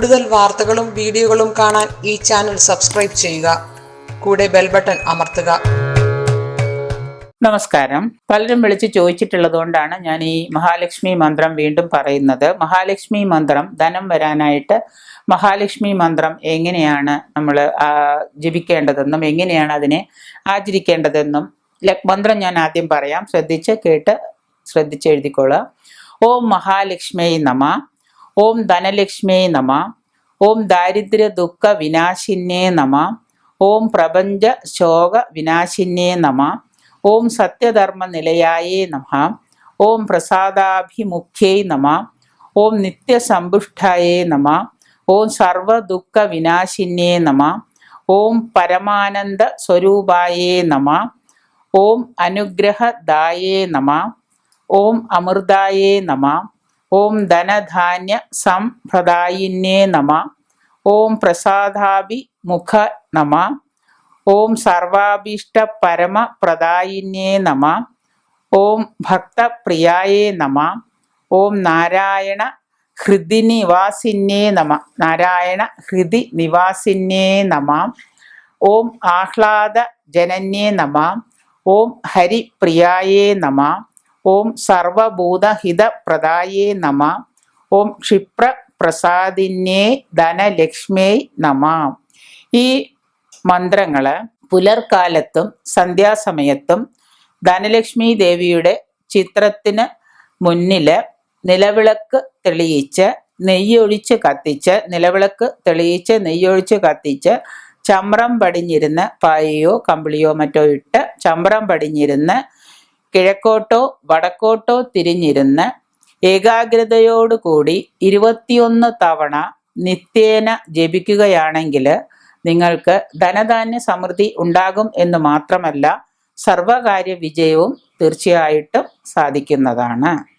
കൂടുതൽ വാർത്തകളും വീഡിയോകളും കാണാൻ ഈ ചാനൽ സബ്സ്ക്രൈബ് ചെയ്യുക. കൂടെ ബെൽ ബട്ടൺ അമർത്തുക. നമസ്കാരം. പലരും വിളിച്ച് ചോദിച്ചിട്ടുള്ളതുകൊണ്ടാണ് ഞാൻ ഈ മഹാലക്ഷ്മി മന്ത്രം വീണ്ടും പറയുന്നത്. മഹാലക്ഷ്മി മന്ത്രം ധനം വരാനായിട്ട് മഹാലക്ഷ്മി മന്ത്രം എങ്ങനെയാണ് നമ്മൾ ജപിക്കേണ്ടതെന്നും എങ്ങനെയാണ് അതിനെ ആചരിക്കേണ്ടതെന്നും മന്ത്രം ഞാൻ ആദ്യം പറയാം. ശ്രദ്ധിച്ച് എഴുതിക്കൊള്ളുക. ഓം മഹാലക്ഷ്മിയെ നമ. ഓം ധനലക്ഷ്മിയെ നമ. ഓം ദാരിദ്ര്യ ദുഃഖ വിനാശിന്യേ നമ. ഓം പ്രപഞ്ച ശോക വിനാശിന്യേ നമ. ഓം സത്യധർമ്മ നിലയായേ നമ. ഓം പ്രസാദാഭിമുഖ്യൈ നമ. ഓം നിത്യസമ്പുഷ്ടായേ നമ. ഓം സർവദുഃഖ വിനാശിന്യേ നമ. ഓം പരമാനന്ദ സ്വരൂപായേ നമ. ഓം അനുഗ്രഹദായേ നമ. ഓം അമൃതായേ നമ. ഓം ധനധാന്യ സംപ്രദായിന്യേ നമ. ഓം പ്രസാദാഭിമുഖ നമ. ഓം സർവാഭീഷ്ട പരമപ്രദായിന്യേ നമ. ഓം ഭക്തപ്രിയായേ നമ. ഓം നാരായണ ഹൃദി നിവാസിന്യേ നമ. നാരായണ ഹൃദി നിവാസിന്യേ നമ. ഓം ആഹ്ലാദ ജനന്യേ നമ. ഓം ഹരിപ്രിയായേ നമ. ഓം സർവഭൂതഹിതപ്രദായേ നമ. ഓം ക്ഷിപ്രപ്രസാദിന്യേ ധനലക്ഷ്മിയേ നമ. ഈ മന്ത്രങ്ങള് പുലർക്കാലത്തും സന്ധ്യാസമയത്തും ധനലക്ഷ്മി ദേവിയുടെ ചിത്രത്തിന് മുന്നില് നിലവിളക്ക് തെളിയിച്ച് നെയ്യൊഴിച്ച് കത്തിച്ച് ചമ്രം പടിഞ്ഞിരുന്ന് പായയോ കമ്പിളിയോ മറ്റോ ഇട്ട് ചമ്രം പടിഞ്ഞിരുന്ന് കിഴക്കോട്ടോ വടക്കോട്ടോ തിരിഞ്ഞിരുന്ന് ഏകാഗ്രതയോടുകൂടി 21 തവണ നിത്യേന ജപിക്കുകയാണെങ്കിൽ നിങ്ങൾക്ക് ധനധാന്യ സമൃദ്ധി ഉണ്ടാകും എന്ന് മാത്രമല്ല സർവകാര്യ വിജയവും തീർച്ചയായിട്ടും സാധിക്കുന്നതാണ്.